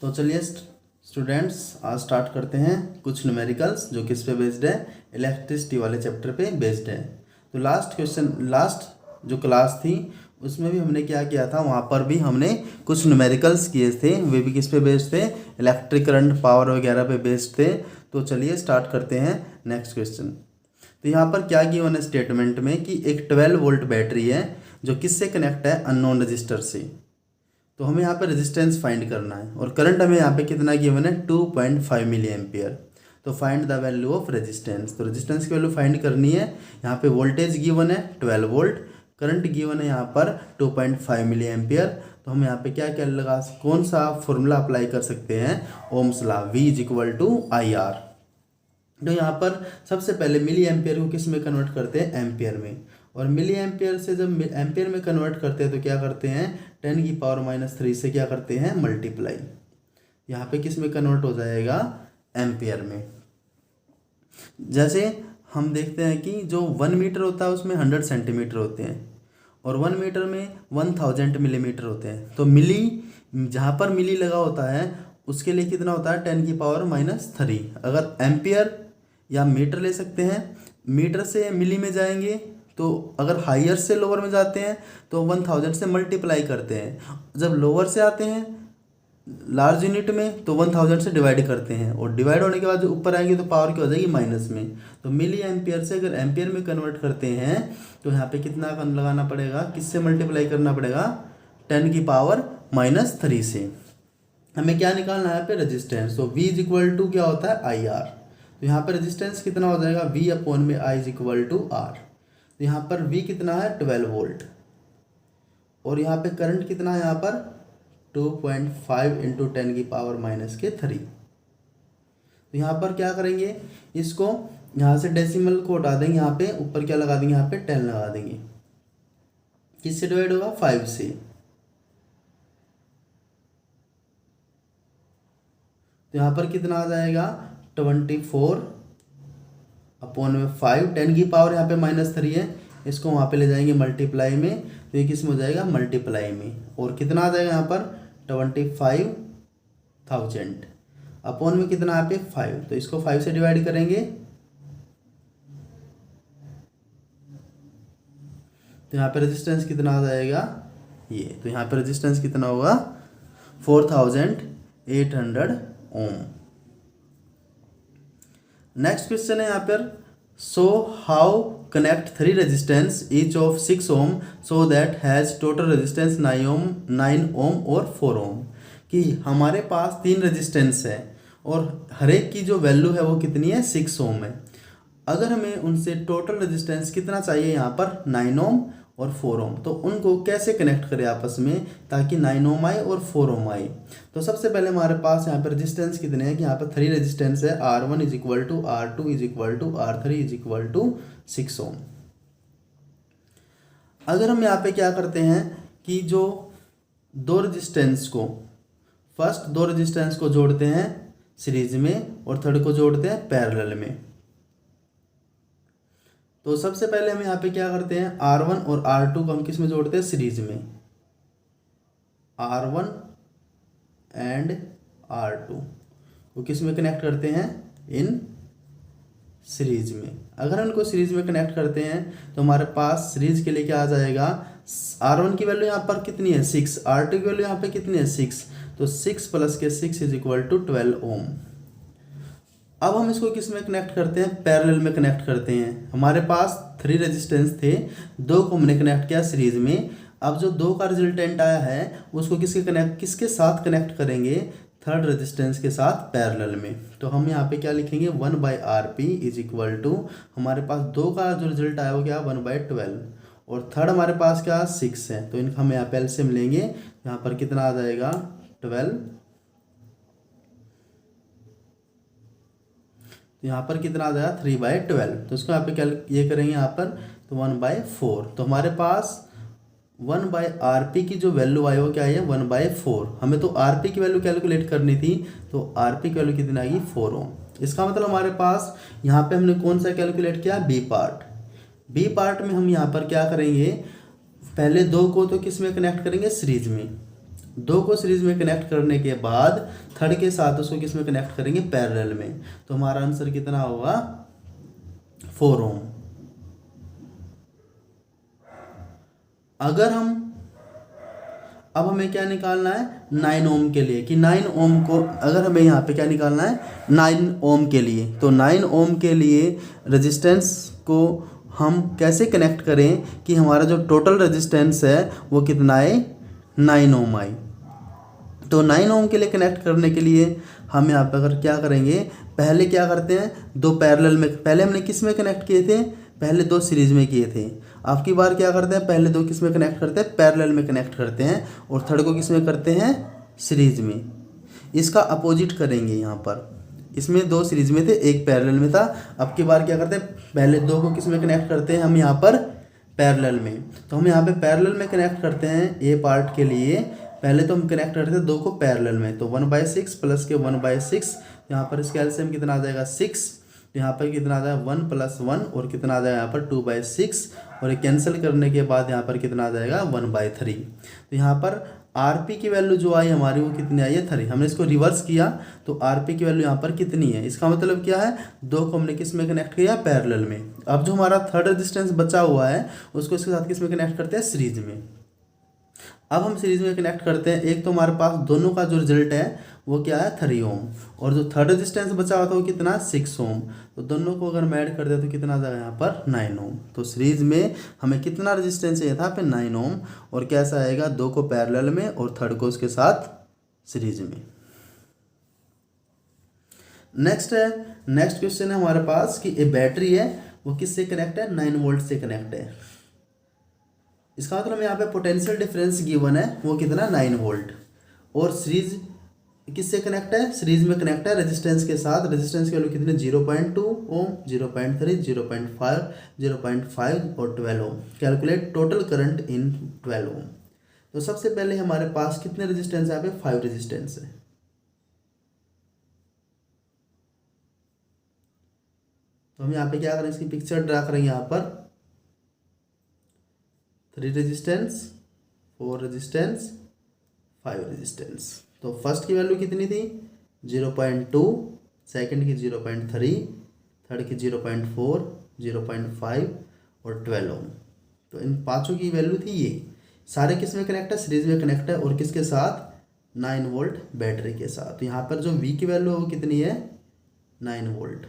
तो चलिए स्टूडेंट्स आज स्टार्ट करते हैं कुछ न्यूमेरिकल्स जो किस पे बेस्ड है, इलेक्ट्रिसिटी वाले चैप्टर पे बेस्ड है। तो लास्ट जो क्लास थी उसमें भी हमने क्या किया था, वहाँ पर भी हमने कुछ न्यूमेरिकल्स किए थे, वे भी किस पे बेस्ड थे, इलेक्ट्रिक करंट पावर वगैरह पे बेस्ड थे। तो चलिए स्टार्ट करते हैं नेक्स्ट क्वेश्चन। तो यहाँ पर क्या गिवन है स्टेटमेंट में कि एक 12 वोल्ट बैटरी है जो किससे कनेक्ट है, अननोन रजिस्टर से। तो हमें यहाँ पे रेजिस्टेंस फाइंड करना है और करंट हमें यहाँ पे कितना गिवन है, 2.5 मिली एम्पियर। तो find the value of resistance. तो रेजिस्टेंस की वैल्यू फाइंड करनी है। यहाँ पे वोल्टेज गिवन है 12 वोल्ट, करंट गिवन है यहाँ पर 2.5 मिली एम्पियर। तो हम यहाँ पे क्या क्या लगा, कौन सा फॉर्मूला अप्लाई कर सकते हैं, Ohm's law, V is equal to I R. तो यहाँ पर सबसे पहले मिली एम्पियर को किस में कन्वर्ट करते हैं, एम्पियर में। और मिली एम्पियर से जब एम्पियर में कन्वर्ट करते हैं तो क्या करते हैं, 10⁻³ से क्या करते हैं, मल्टीप्लाई। यहाँ पे किस में कन्वर्ट हो जाएगा, एम्पियर में। जैसे हम देखते हैं कि जो 1 मीटर होता है उसमें 100 सेंटीमीटर होते हैं और 1 मीटर में 1000 मिलीमीटर होते हैं। तो मिली, जहाँ पर मिली लगा होता है उसके लिए कितना होता है, 10⁻³ अगर एम्पियर या मीटर ले सकते हैं। मीटर से मिली में जाएंगे तो अगर हायर से लोअर में जाते हैं तो 1000 से मल्टीप्लाई करते हैं। जब लोअर से आते हैं लार्ज यूनिट में तो 1000 से डिवाइड करते हैं और डिवाइड होने के बाद जो ऊपर आएंगे तो पावर क्या हो जाएगी, माइनस में। तो मिली एम्पियर से अगर एम्पियर में कन्वर्ट करते हैं तो यहाँ पे कितना लगाना पड़ेगा, किससे मल्टीप्लाई करना पड़ेगा, 10⁻³ से। हमें क्या निकालना है यहाँ पे, रेजिस्टेंस। तो V इज इक्वल टू क्या होता है, आई आर। तो यहाँ पे रेजिस्टेंस कितना हो जाएगा, V/I is equal to are. तो यहाँ पर V कितना है, 12 वोल्ट और यहाँ पे करंट कितना है, यहाँ पर 2.5 इंटू 10⁻³ तो यहाँ पर क्या करेंगे, इसको यहाँ से डेसिमल को हटा देंगे, यहाँ पे ऊपर क्या लगा देंगे, यहाँ पे 10 लगा देंगे। किससे डिवाइड होगा, 5 से। तो यहाँ पर कितना आ जाएगा, 24/5। 10 की पावर यहाँ पे -3 है, इसको वहाँ पे ले जाएंगे मल्टीप्लाई में, तो ये किस में हो जाएगा, मल्टीप्लाई में। और कितना आ जाएगा यहाँ पर 25,000 अपॉन में कितना यहाँ पे 5, तो इसको 5 से डिवाइड करेंगे तो यहाँ पे रेजिस्टेंस कितना आ जाएगा, ये। तो यहाँ पे रेजिस्टेंस कितना होगा, 4800 ओम। नेक्स्ट क्वेश्चन है यहाँ पर, so how connect 3 resistance each of 6 ohm so that has total resistance 9 ohm और 4 ओम। कि हमारे पास 3 रेजिस्टेंस है और हर एक की जो वैल्यू है वो कितनी है, 6 ओम है। अगर हमें उनसे टोटल रेजिस्टेंस कितना चाहिए, यहाँ पर 9 ओम और 4 ओम, तो उनको कैसे कनेक्ट करें आपस में ताकि 9 ओम आए और 4 ओम आए। तो सबसे पहले हमारे पास यहाँ पर रेजिस्टेंस कितने हैं कि यहाँ पर 3 रेजिस्टेंस है, R1 is equal to R2 is equal to R3 is equal to 6 ohm. अगर हम यहाँ पे क्या करते हैं कि जो दो रेजिस्टेंस को, फर्स्ट 2 रेजिस्टेंस को जोड़ते हैं सीरीज में और थर्ड को जोड़ते हैं पैरेलल में। तो सबसे पहले हम यहाँ पे क्या करते हैं, R1 और R2 को हम किस में जोड़ते हैं, सीरीज में। R1 एंड R2 को किस में कनेक्ट करते हैं, इन सीरीज में। अगर हम इनको सीरीज में कनेक्ट करते हैं तो हमारे पास सीरीज के लिए क्या आ जाएगा, R1 की वैल्यू यहाँ पर कितनी है, 6, R2 की वैल्यू यहाँ पे कितनी है, 6। तो 6 + 6 इज इक्वल टू 12 ओम। अब हम इसको किस में कनेक्ट करते हैं, पैरेलल में कनेक्ट करते हैं। हमारे पास 3 रेजिस्टेंस थे, 2 को हमने कनेक्ट किया सीरीज में। अब जो 2 का रिजल्टेंट आया है उसको किसके साथ कनेक्ट करेंगे, थर्ड रेजिस्टेंस के साथ पैरेलल में। तो हम यहाँ पे क्या लिखेंगे, 1/RP इज इक्वल टू, हमारे पास 2 का जो रिजल्ट आया वो क्या, 1/12 और थर्ड हमारे पास क्या, 6 है। तो इनका हम यहाँ पे एलसीएम लेंगे, यहाँ पर कितना आ जाएगा, 12। यहाँ पर कितना आ जाएगा, 3/12। तो इसको यहाँ पे क्या ये करेंगे यहाँ पर, तो 1/4। तो हमारे पास 1/RP की जो वैल्यू आई वो क्या है, 1/4। हमें तो RP की वैल्यू कैलकुलेट करनी थी, तो RP की वैल्यू कितनी आएगी, 4 ओम। इसका मतलब हमारे पास यहाँ पे हमने कौन सा कैलकुलेट किया, बी पार्ट। बी पार्ट में हम यहाँ पर क्या करेंगे, पहले 2 को तो किस में कनेक्ट करेंगे, सीरीज में। दो को सीरीज में कनेक्ट करने के बाद थर्ड के साथ उसको किस में कनेक्ट करेंगे, पैरेलल में। तो हमारा आंसर कितना होगा, 4 ओम। अगर हम अब हमें क्या निकालना है 9 ओम के लिए, कि 9 ओम को अगर हमें यहाँ पे क्या निकालना है 9 ओम के लिए, तो 9 ओम के लिए रेजिस्टेंस को हम कैसे कनेक्ट करें कि हमारा जो टोटल रेजिस्टेंस है वो कितना है, 9 ओम आई। तो 9 ओम के लिए कनेक्ट करने के लिए हम यहाँ पर अगर क्या करेंगे, पहले क्या करते हैं, दो पैरेलल में, पहले हमने किस में कनेक्ट किए थे, पहले दो सीरीज में किए थे। आपकी बार क्या करते हैं, पहले दो किस में कनेक्ट करते हैं, पैरेलल में कनेक्ट करते हैं, और थर्ड को किस में करते हैं, सीरीज में। इसका अपोजिट करेंगे यहाँ पर, इसमें दो सीरीज में थे, एक पैरेलल में था। अब की बार क्या करते हैं, पहले दो को किस में कनेक्ट करते हैं हम यहाँ पर, पैरेलल में। तो हम यहाँ पे पैरेलल में कनेक्ट करते हैं ए पार्ट के लिए, पहले तो हम कनेक्ट करते हैं दो को पैरेलल में, तो 1/6 प्लस के 1/6, यहाँ पर इसका एलसीएम कितना आ जाएगा 6, यहाँ पर कितना आ जाएगा 1 + 1, और कितना आ जाएगा यहाँ पर 2/6, और ये कैंसिल करने के बाद यहाँ पर कितना आ जाएगा 1/3। तो यहाँ पर आरपी की वैल्यू जो आई हमारी वो कितनी आई है 3। हमने इसको रिवर्स किया तो आरपी की वैल्यू यहाँ पर कितनी है, इसका मतलब क्या है, दो को हमने किस में कनेक्ट किया, पैरेलल में। अब जो हमारा थर्ड रेजिस्टेंस बचा हुआ है उसको इसके साथ किस में कनेक्ट करते हैं, सीरीज में। अब हम सीरीज में कनेक्ट करते हैं, एक तो हमारे पास दोनों का जो रिजल्ट है वो क्या है 3 ओम, और जो थर्ड रेजिस्टेंस बचा हुआ था वो कितना 6 ओम। तो दोनों को अगर हम ऐड कर दे तो कितना आ जाएगा यहाँ पर 9 ओम। तो सीरीज में हमें कितना रेजिस्टेंस चाहिए था पे 9 ओम, और कैसा आएगा, दो को पैरेलल में और थर्ड को उसके साथ सीरीज में। नेक्स्ट क्वेश्चन है हमारे पास कि ए बैटरी है वो किससे कनेक्ट है, 9 वोल्ट से कनेक्ट है। इसका मतलब यहाँ पे पोटेंशियल डिफरेंस गिवन है वो कितना 9 वोल्ट, और सीरीज किससे कनेक्ट है, सीरीज में कनेक्ट है रेजिस्टेंस के साथ। रेजिस्टेंस की वैल्यू कितने 0.2 ओम, 0.3, 0.5, 0.5 और 12 ओम। कैलकुलेट टोटल करंट इन 12 ओम। तो सबसे पहले हमारे पास कितने रेजिस्टेंस है, यहाँ पे 5 रेजिस्टेंस है। तो हम यहाँ पे क्या करें, इसकी पिक्चर ड्रा करेंगे, यहाँ पर 3 रेजिस्टेंस, 4 रेजिस्टेंस, 5 रेजिस्टेंस। तो फर्स्ट की वैल्यू कितनी थी 0.2, सेकंड की 0.3, थर्ड की 0.4, 0.5 और 12 ओम। तो इन पांचों की वैल्यू थी ये। सारे किस में कनेक्ट है, सीरीज में कनेक्ट है, और किसके साथ 9 वोल्ट बैटरी के साथ। तो यहाँ पर जो V की वैल्यू है वो कितनी है 9 वोल्ट।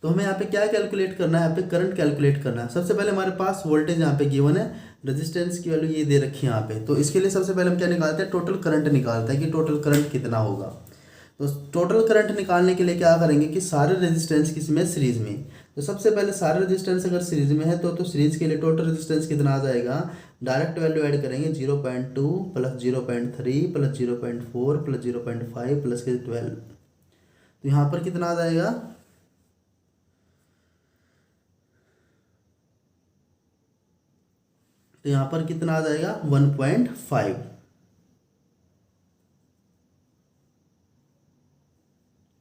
तो हमें यहाँ पे क्या कैलकुलेट करना है, यहाँ पे करंट कैलकुलेट करना है। सबसे पहले हमारे पास वोल्टेज यहाँ पे गिवन है, रेजिस्टेंस की वैल्यू ये दे रखी है यहाँ पे। तो इसके लिए सबसे पहले हम क्या निकालते हैं, टोटल करंट निकालते हैं कि टोटल करंट कितना होगा। तो टोटल करंट निकालने के लिए क्या करेंगे कि सारे रेजिस्टेंस किस में, सीरीज में। तो सबसे पहले सारे रेजिस्टेंस अगर सीरीज में है तो सीरीज के लिए टोटल रेजिस्टेंस कितना आ जाएगा, डायरेक्ट वैल्यू ऐड करेंगे 0.2 + 0.3 + 0.4 + 0.5 + के 12। तो यहाँ पर कितना आ जाएगा, तो यहाँ पर कितना आ जाएगा 1.5।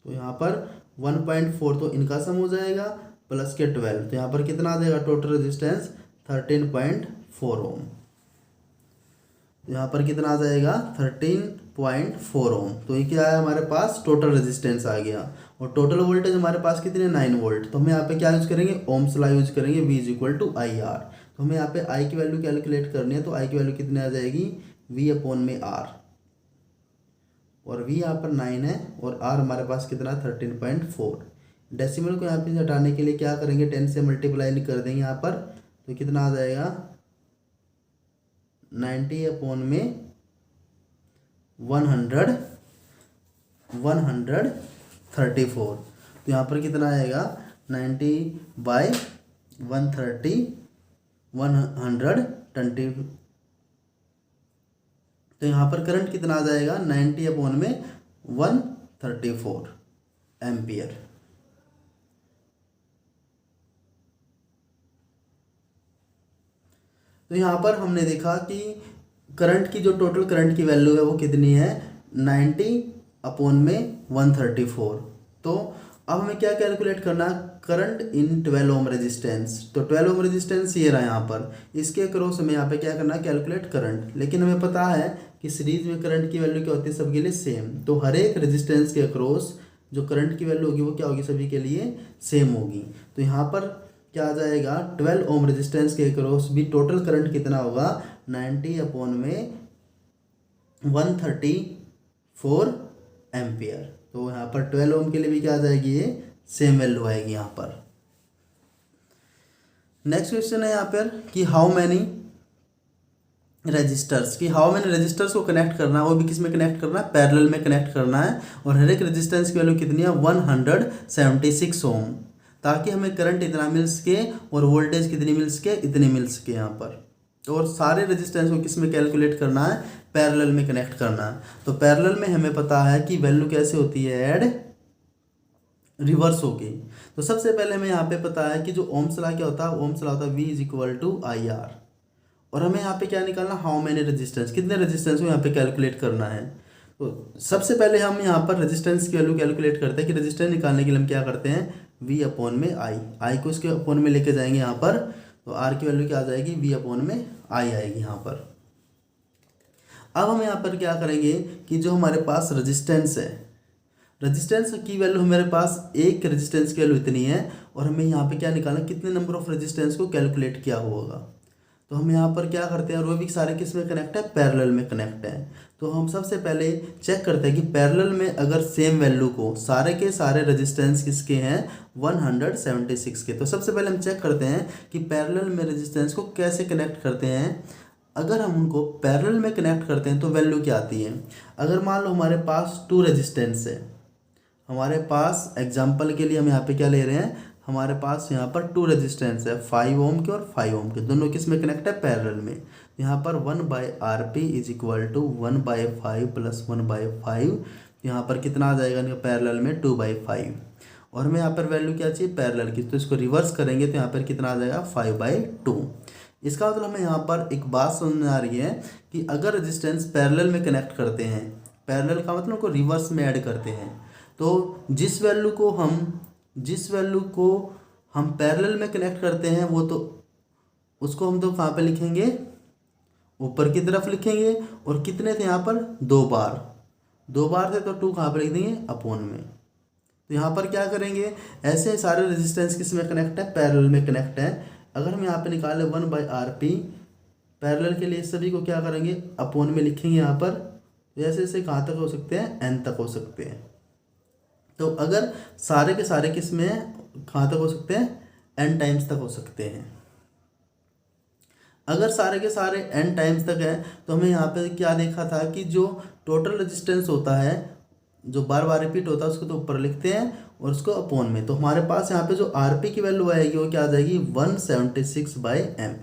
तो यहाँ पर 1.4 तो इनका सम हो जाएगा प्लस के 12। तो यहाँ पर कितना आ जाएगा, टोटल रेजिस्टेंस 13.4 ओम। यहाँ पर कितना आ जाएगा 13.4 ओम। तो ये क्या है, हमारे पास टोटल रेजिस्टेंस आ गया, और टोटल वोल्टेज हमारे पास कितने 9 वोल्ट। तो हम यहाँ पे क्या यूज करेंगे, ओम्स लॉ यूज करेंगे, V = IR। तो हमें यहाँ पे I की वैल्यू कैलकुलेट करनी है, तो I की वैल्यू कितनी आ जाएगी V/R, और V यहाँ पर 9 है और R हमारे पास कितना 13.4। डेसिमल को यहाँ पे हटाने के लिए क्या करेंगे, 10 से मल्टीप्लाई कर देंगे यहाँ पर, तो कितना आ जाएगा 90/134। तो यहाँ पर कितना आएगा 90/130, 120। तो यहाँ पर करंट कितना आ जाएगा 90/134 एम्पियर। तो यहाँ पर हमने देखा कि करंट की जो टोटल करंट की वैल्यू है वो कितनी है 90/134। तो अब हमें क्या कैलकुलेट करना, करंट इन 12 ओम रेजिस्टेंस। तो 12 ओम रेजिस्टेंस ये रहा यहाँ पर, इसके अक्रॉस हमें यहाँ पे क्या करना है, कैलकुलेट करंट। लेकिन हमें पता है कि सीरीज में करंट की वैल्यू क्या होती है सबके लिए सेम, तो हर एक रेजिस्टेंस के अक्रॉस जो करंट की वैल्यू होगी वो क्या होगी, सभी के लिए सेम होगी। तो यहाँ पर क्या आ जाएगा, 12 ओम रेजिस्टेंस के अक्रॉस भी टोटल करंट कितना होगा, 90/134 एम्पियर। तो यहाँ पर 12 ओम के लिए भी क्या आ जाएगी, ये सेम वैल्यू आएगी यहाँ पर। नेक्स्ट क्वेश्चन है यहाँ पर कि हाउ मैनी रजिस्टर्स, कि हाउ मैनी रजिस्टर्स को कनेक्ट करना है, वो भी किस में कनेक्ट करना है, पैरेलल में कनेक्ट करना है। और हर एक रजिस्टेंस की वैल्यू कितनी है, 176 ओम, ताकि हमें करंट इतना मिल सके और वोल्टेज कितनी मिल सके, इतनी मिल सके यहाँ पर। और सारे रेजिस्टेंस को किस में कैलकुलेट करना है, पैरेलल में कनेक्ट करना है। तो पैरेलल में हमें पता है कि वैल्यू कैसे होती है, ऐड रिवर्स होगी। तो सबसे पहले हमें यहाँ पे पता है कि जो ओम्स लॉ क्या होता है, ओम्स लॉ होता है V = IR। और हमें यहाँ पे क्या निकालना, हाउ मैनी रेजिस्टेंस, कितने रेजिस्टेंस को यहाँ पे कैलकुलेट करना है। तो सबसे पहले हम यहाँ पर रेजिस्टेंस की वैल्यू कैलकुलेट करते हैं कि रेजिस्टेंस निकालने के लिए हम क्या करते हैं, V/I को इसके अपॉन में लेके जाएंगे यहाँ पर। तो R की वैल्यू क्या आ जाएगी, V/I आएगी यहाँ पर। अब हम यहाँ पर क्या करेंगे कि जो हमारे पास रेजिस्टेंस है, रेजिस्टेंस की वैल्यू हमारे पास एक रेजिस्टेंस की वैल्यू इतनी है, और हमें यहाँ पे क्या निकालना, कितने नंबर ऑफ रेजिस्टेंस को कैलकुलेट किया होगा। तो हम यहाँ पर क्या करते हैं, और वो भी सारे किस में कनेक्ट है, पैरेलल में कनेक्ट है। तो हम सबसे पहले चेक करते हैं कि पैरेलल में अगर सेम वैल्यू को सारे के सारे रेजिस्टेंस किसके हैं, 176 के। तो सबसे पहले हम चेक करते हैं कि पैरेलल में रेजिस्टेंस को कैसे कनेक्ट करते हैं। अगर हम उनको पैरेलल में कनेक्ट करते हैं तो वैल्यू क्या आती है। अगर मान लो हमारे पास 2 रेजिस्टेंस है, हमारे पास एग्जाम्पल के लिए हम यहाँ पे क्या ले रहे हैं, हमारे पास यहाँ पर 2 रेजिस्टेंस है, 5 ओम के और 5 ओम के, दोनों किस में कनेक्ट है, पैरेलल में। यहाँ पर 1/RP = 1/5 + 1/5, यहाँ पर कितना आ जाएगा पैरेलल में, 2/5। और हमें यहाँ पर वैल्यू क्या चाहिए, पैरेलल की, तो इसको रिवर्स करेंगे तो यहाँ पर कितना आ जाएगा, 5/2। इसका मतलब हमें यहाँ पर एक बात समझ में आ रही है कि अगर रेजिस्टेंस पैरेलल में कनेक्ट करते हैं, पैरेलल का मतलब उनको रिवर्स में ऐड करते हैं, तो जिस वैल्यू को हम पैरेलल में कनेक्ट करते हैं वो तो उसको हम तो कहाँ पे लिखेंगे, ऊपर की तरफ लिखेंगे। और कितने थे यहाँ पर, 2 बार थे, तो 2 कहाँ पर लिख देंगे, अपॉन में। तो यहाँ पर क्या करेंगे, ऐसे सारे रेजिस्टेंस किस में कनेक्ट है, पैरेलल में कनेक्ट है। अगर हम यहाँ पे निकालें 1/RP, पैरेलल के लिए सभी को क्या करेंगे, अपॉन में लिखेंगे यहाँ पर। जैसे ऐसे कहाँ तक हो सकते हैं, n तक हो सकते हैं। तो अगर सारे के सारे किस में कहाँ तक हो सकते हैं, n टाइम्स तक हो सकते हैं। अगर सारे के सारे n टाइम्स तक है तो हमें यहाँ पे क्या देखा था कि जो टोटल रेजिस्टेंस होता है, जो बार बार रिपीट होता है, उसको तो ऊपर लिखते हैं और उसको अपॉन में। तो हमारे पास यहाँ पे जो RP की वैल्यू आएगी वो क्या आ जाएगी, 176/m।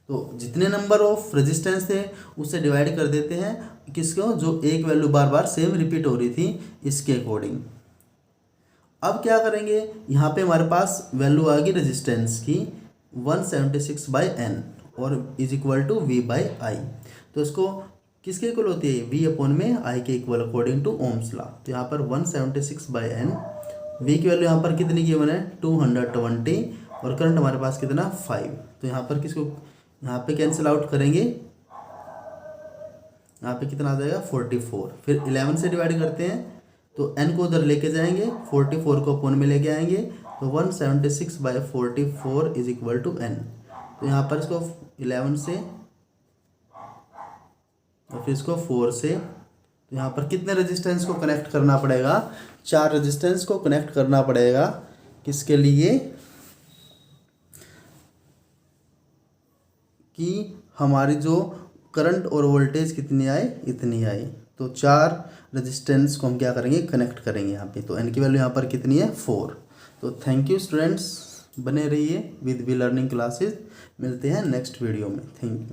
तो जितने नंबर ऑफ रेजिस्टेंस थे उससे डिवाइड कर देते हैं किसको, जो एक वैल्यू बार बार सेम रिपीट हो रही थी, इसके अकॉर्डिंग। अब क्या करेंगे, यहाँ पे हमारे पास वैल्यू आ गई रेजिस्टेंस की 176/n और = V/I। तो इसको किसके इक्वल होती है, V/I के equal according to Ohm's law. तो यहाँ पर 176/n, V की वैल्यू यहाँ पर कितनी गिवन है, 220, और करंट हमारे पास कितना, 5। तो यहाँ पर किसको यहाँ पे कैंसिल आउट करेंगे, यहाँ पे कितना आ जाएगा, 44। फिर 11 से डिवाइड करते हैं तो n को उधर लेके जाएंगे, 44 को अपॉन में लेके आएंगे, तो 176/44 = n। तो यहाँ पर इसको 11 से और फिर इसको 4 से, तो यहाँ पर कितने रेजिस्टेंस को कनेक्ट करना पड़ेगा, 4 रेजिस्टेंस को कनेक्ट करना पड़ेगा। किसके लिए, कि हमारी जो करंट और वोल्टेज कितनी आए, इतनी आई। तो 4 रेजिस्टेंस को हम क्या करेंगे, कनेक्ट करेंगे यहाँ पे। तो n की वैल्यू यहाँ पर कितनी है, 4। तो थैंक यू स्टूडेंट्स, बने रहिए विद वी लर्निंग क्लासेस। मिलते हैं नेक्स्ट वीडियो में, थैंक यू।